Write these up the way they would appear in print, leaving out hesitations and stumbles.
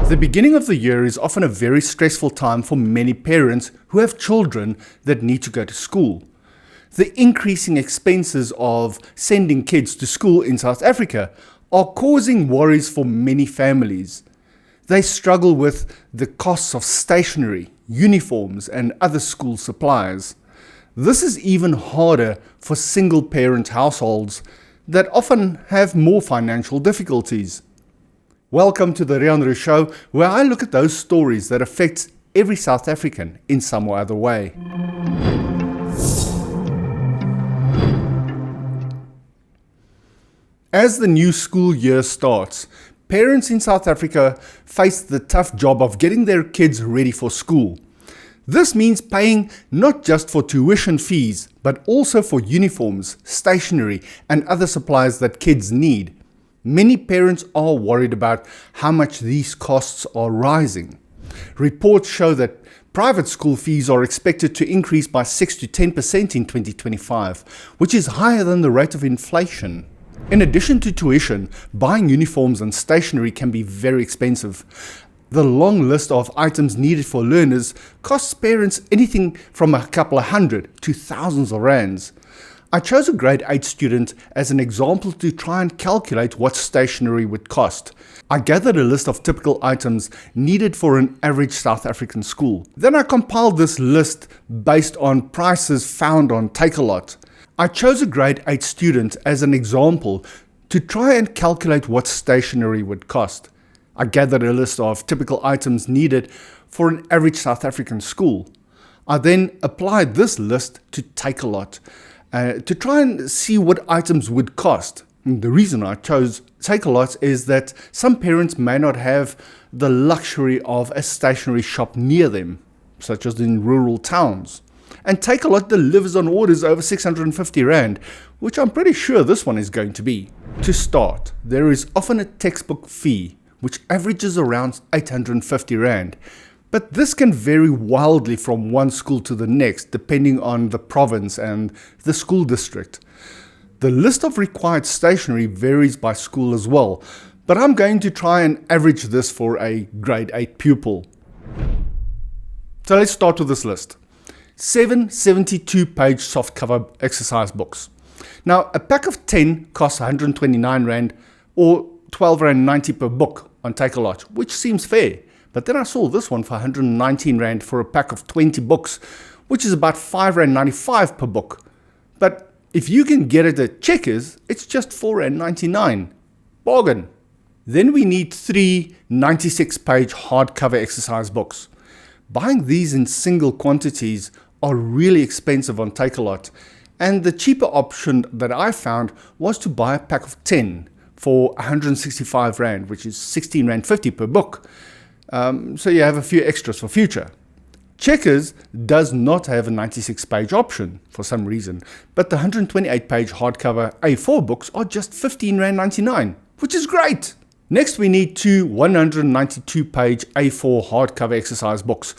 The beginning of the year is often a very stressful time for many parents who have children that need to go to school. The increasing expenses of sending kids to school in South Africa are causing worries for many families. They struggle with the costs of stationery, uniforms, and other school supplies. This is even harder for single-parent households that often have more financial difficulties. Welcome to the Riaan Show, where I look at those stories that affect every South African in some or other way. As the new school year starts, parents in South Africa face the tough job of getting their kids ready for school. This means paying not just for tuition fees, but also for uniforms, stationery, and other supplies that kids need. Many parents are worried about how much these costs are rising. Reports show that private school fees are expected to increase by 6 to 10% in 2025, which is higher than the rate of inflation. In addition to tuition, buying uniforms and stationery can be very expensive. The long list of items needed for learners costs parents anything from a couple of hundred to thousands of rands. I chose a grade 8 student as an example to try and calculate what stationery would cost. I gathered a list of typical items needed for an average South African school. Then I compiled this list based on prices found on Takealot. I chose a grade 8 student as an example to try and calculate what stationery would cost. I gathered a list of typical items needed for an average South African school. I then applied this list to Takealot to try and see what items would cost. And the reason I chose Takealot is that some parents may not have the luxury of a stationery shop near them, such as in rural towns. And Takealot delivers on orders over 650 Rand, which I'm pretty sure this one is going to be. To start, there is often a textbook fee, which averages around 850 Rand. But this can vary wildly from one school to the next, depending on the province and the school district. The list of required stationery varies by school as well, but I'm going to try and average this for a grade 8 pupil. So let's start with this list. 7 72-page softcover exercise books. Now, a pack of 10 costs 129 Rand or 12 Rand 90 per book on Takealot, which seems fair. But then I saw this one for 119 Rand for a pack of 20 books, which is about 5 Rand 95 per book. But if you can get it at Checkers, it's just 4 Rand 99. Bargain. Then we need 3 96-page hardcover exercise books. Buying these in single quantities are really expensive on Takealot, and the cheaper option that I found was to buy a pack of 10 for 165 Rand, which is 16 Rand 50 per book. So you have a few extras for future. Checkers does not have a 96-page option for some reason, but the 128-page hardcover A4 books are just 15 Rand 99, which is great. Next we need 2 192-page A4 hardcover exercise books.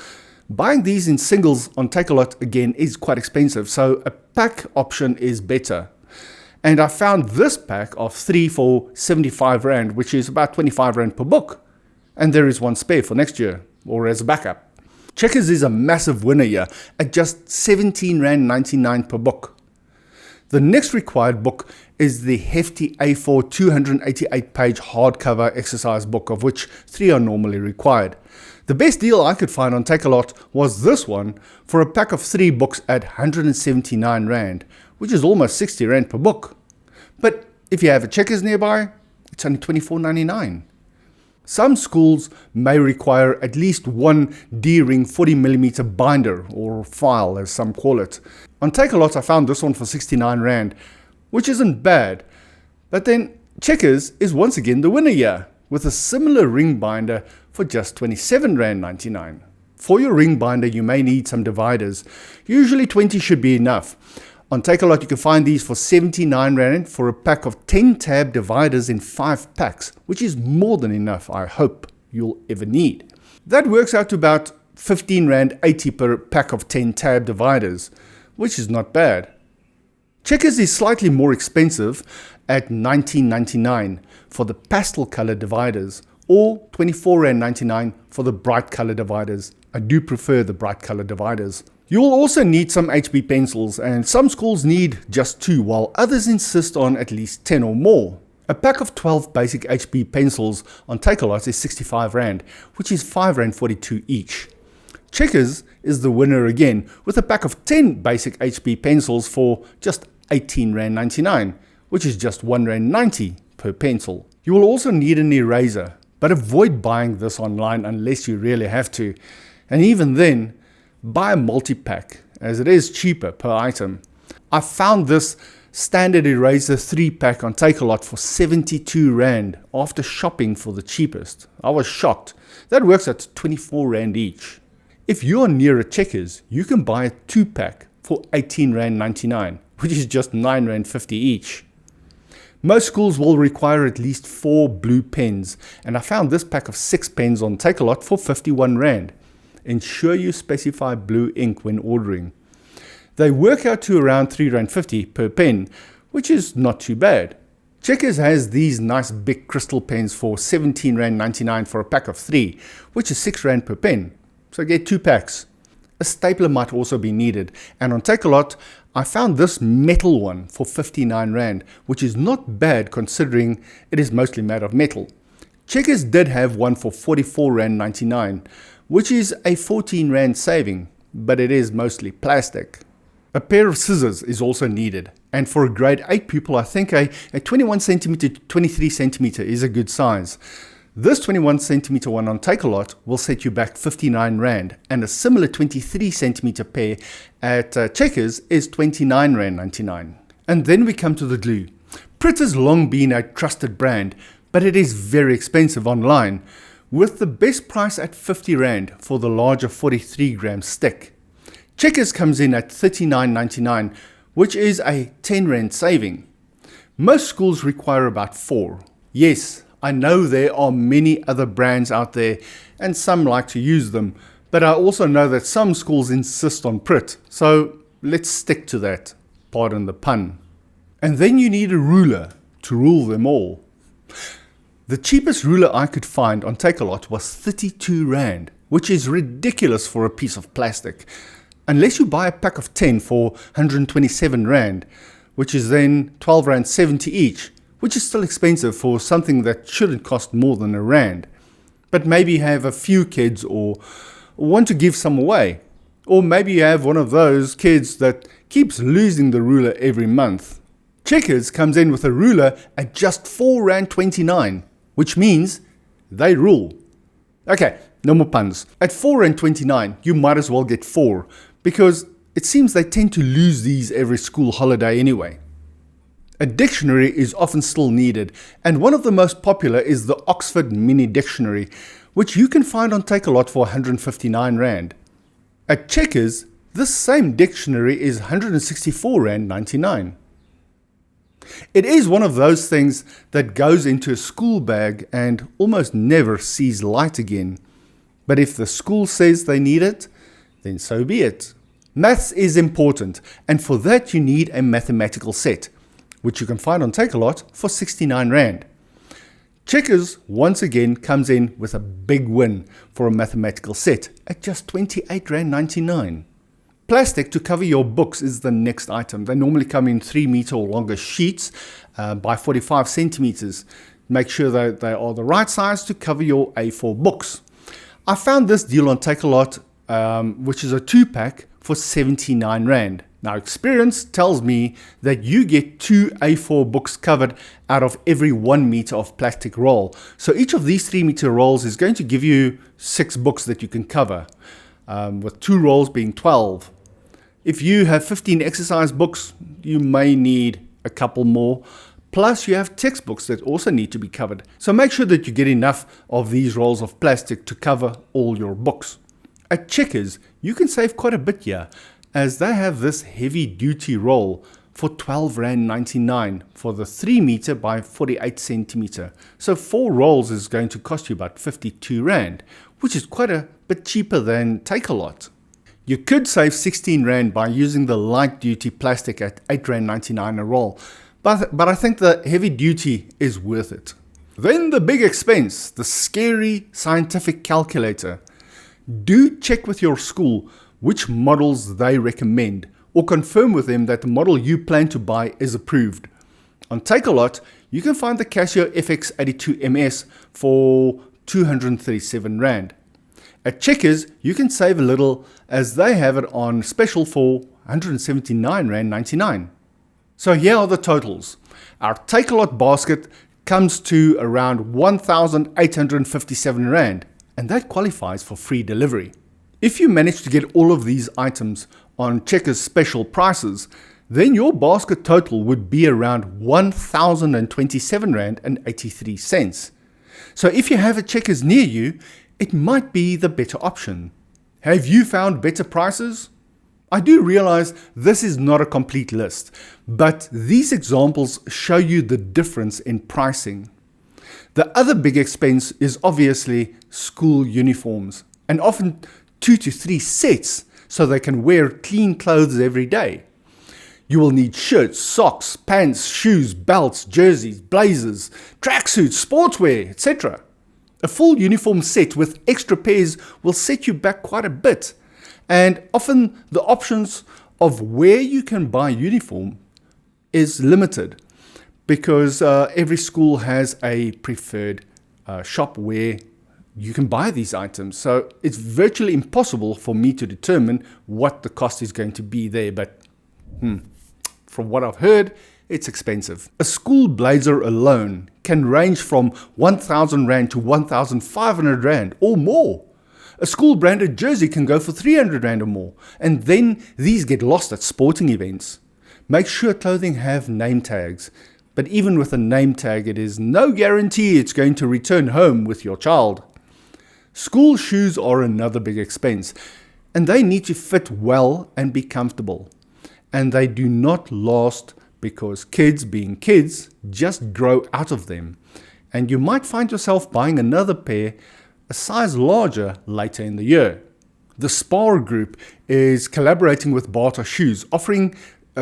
Buying these in singles on Takealot again is quite expensive, so a pack option is better. And I found this pack of 3 for 75 Rand, which is about 25 Rand per book. And there is one spare for next year, or as a backup. Checkers is a massive winner here at just 17 Rand 99 per book. The next required book is the hefty A4 288-page hardcover exercise book, of which 3 are normally required. The best deal I could find on Takealot was this one for a pack of 3 books at 179 Rand, which is almost 60 Rand per book. But if you have a Checkers nearby, it's only 24.99. Some schools may require at least one D-ring 40mm binder, or file as some call it. On Takealot I found this one for 69 Rand, which isn't bad. But then Checkers is once again the winner here, with a similar ring binder for just 27 Rand 99. For your ring binder you may need some dividers. Usually 20 should be enough. On Takealot you can find these for 79 Rand for a pack of 10 tab dividers in 5 packs, which is more than enough I hope you'll ever need. That works out to about 15 Rand 80 per pack of 10 tab dividers, which is not bad. Checkers is slightly more expensive at 19.99 for the pastel color dividers, or 24.99 for the bright color dividers. I do prefer the bright color dividers. You'll also need some HB pencils, and some schools need just 2 while others insist on at least 10 or more. A pack of 12 basic HB pencils on Takealot is 65 Rand, which is 5.42 each. Checkers is the winner again with a pack of 10 basic HB pencils for just 18.99, which is just 1.90 per pencil. You will also need an eraser, but avoid buying this online unless you really have to. And even then, buy a multi-pack as it is cheaper per item. I found this standard eraser 3-pack on Takealot for 72 Rand after shopping for the cheapest. I was shocked. That works at 24 Rand each. If you are near a Checkers, you can buy a 2-pack for 18.99, which is just 9.50 each. Most schools will require at least 4 blue pens, and I found this pack of 6 pens on Takealot for 51 Rand. Ensure you specify blue ink when ordering. They work out to around 3.50 per pen, which is not too bad. Checkers has these nice big crystal pens for 17.99 for a pack of 3, which is 6 Rand per pen. So get 2 packs. A stapler might also be needed, and on Takealot I found this metal one for 59 Rand, which is not bad considering it is mostly made of metal. Checkers did have one for 44.99, which is a 14 Rand saving, but it is mostly plastic. A pair of scissors is also needed, and for a grade 8 pupil I think a 21cm to 23cm is a good size. This 21cm one on Takealot will set you back 59 Rand, and a similar 23cm pair at Checkers is 29.99. And then we come to the glue. Prit has long been a trusted brand, but it is very expensive online, with the best price at 50 Rand for the larger 43 gram stick. Checkers comes in at 39.99, which is a 10 Rand saving. Most schools require about 4. Yes, I know there are many other brands out there and some like to use them, but I also know that some schools insist on Prit, so let's stick to that, pardon the pun. And then you need a ruler to rule them all. The cheapest ruler I could find on Takealot was 32 Rand, which is ridiculous for a piece of plastic. Unless you buy a pack of 10 for 127 Rand, which is then 12 Rand 70 each, which is still expensive for something that shouldn't cost more than a Rand. But maybe you have a few kids or want to give some away. Or maybe you have one of those kids that keeps losing the ruler every month. Checkers comes in with a ruler at just 4 Rand 29, which means they rule. Okay, no more puns. At 4 Rand 29, you might as well get 4, because it seems they tend to lose these every school holiday anyway. A dictionary is often still needed, and one of the most popular is the Oxford Mini Dictionary, which you can find on Takealot for 159 Rand. At Checkers, this same dictionary is 164 Rand 99. It is one of those things that goes into a school bag and almost never sees light again. But if the school says they need it, then so be it. Maths is important, and for that you need a mathematical set, which you can find on Takealot for 69 Rand. Checkers once again comes in with a big win for a mathematical set at just 28 Rand 99. Plastic to cover your books is the next item. They normally come in 3 meter or longer sheets by 45 centimeters. Make sure that they are the right size to cover your A4 books. I found this deal on Takealot, which is a 2-pack for 79 Rand. Now, experience tells me that you get 2 A4 books covered out of every 1 meter of plastic roll. So each of these 3 meter rolls is going to give you 6 books that you can cover, with 2 rolls being 12. If you have 15 exercise books, you may need a couple more. Plus, you have textbooks that also need to be covered. So make sure that you get enough of these rolls of plastic to cover all your books. At Checkers, you can save quite a bit here, as they have this heavy duty roll for 12 Rand 99 for the 3 meter by 48 centimeter. So 4 rolls is going to cost you about 52 Rand, which is quite a bit cheaper than Takealot. You could save 16 Rand by using the light duty plastic at 8 Rand 99 a roll, but I think the heavy duty is worth it. Then the big expense, the scary scientific calculator. Do check with your school which models they recommend, or confirm with them that the model you plan to buy is approved. On Takealot, you can find the Casio FX82MS for 237 Rand. At Checkers, you can save a little as they have it on special for 179 Rand 99. So here are the totals. Our Takealot basket comes to around 1,857 Rand, and that qualifies for free delivery. If you manage to get all of these items on Checkers special prices, then your basket total would be around 1,027 Rand and 83 cents. So if you have a Checkers near you, it might be the better option. Have you found better prices? I do realize this is not a complete list, but these examples show you the difference in pricing. The other big expense is obviously school uniforms, and often 2 to 3 sets so they can wear clean clothes every day. You will need shirts, socks, pants, shoes, belts, jerseys, blazers, tracksuits, sportswear, etc. A full uniform set with extra pairs will set you back quite a bit, and often the options of where you can buy uniform is limited because every school has a preferred shop where you can buy these items. So it's virtually impossible for me to determine what the cost is going to be there, but from what I've heard, it's expensive. A school blazer alone can range from 1,000 Rand to 1,500 Rand or more. A school branded jersey can go for 300 Rand or more, and then these get lost at sporting events. Make sure clothing have name tags, but even with a name tag, it is no guarantee it's going to return home with your child. School shoes are another big expense, and they need to fit well and be comfortable. And they do not last because kids, being kids, just grow out of them. And you might find yourself buying another pair a size larger later in the year. The Spar Group is collaborating with Bata Shoes, offering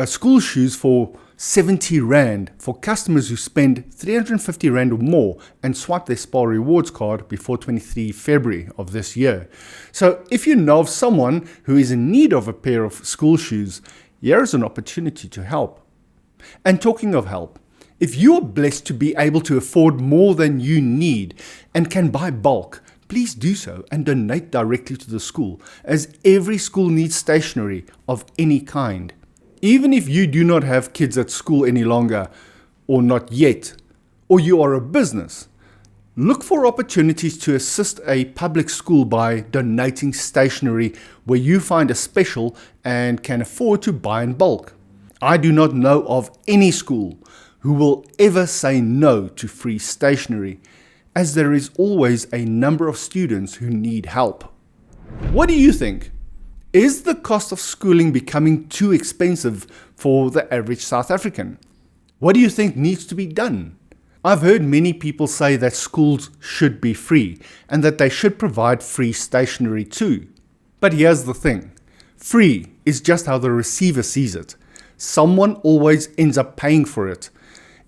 school shoes for 70 Rand for customers who spend 350 Rand or more and swipe their Spar Rewards card before 23 February of this year. So if you know of someone who is in need of a pair of school shoes, here is an opportunity to help. And talking of help, if you are blessed to be able to afford more than you need and can buy bulk, please do so and donate directly to the school, as every school needs stationery of any kind. Even if you do not have kids at school any longer, or not yet, or you are a business, look for opportunities to assist a public school by donating stationery where you find a special and can afford to buy in bulk. I do not know of any school who will ever say no to free stationery, as there is always a number of students who need help. What do you think? Is the cost of schooling becoming too expensive for the average South African? What do you think needs to be done? I've heard many people say that schools should be free and that they should provide free stationery too. But here's the thing. Free is just how the receiver sees it. Someone always ends up paying for it.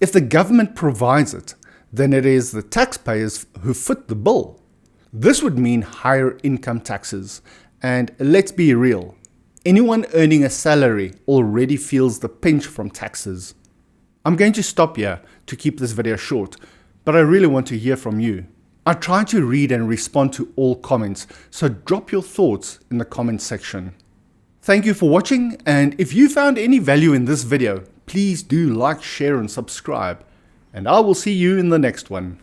If the government provides it, then it is the taxpayers who foot the bill. This would mean higher income taxes. And let's be real, anyone earning a salary already feels the pinch from taxes. I'm going to stop here to keep this video short, but I really want to hear from you. I try to read and respond to all comments, so drop your thoughts in the comment section. Thank you for watching, and if you found any value in this video, please do like, share and subscribe, and I will see you in the next one.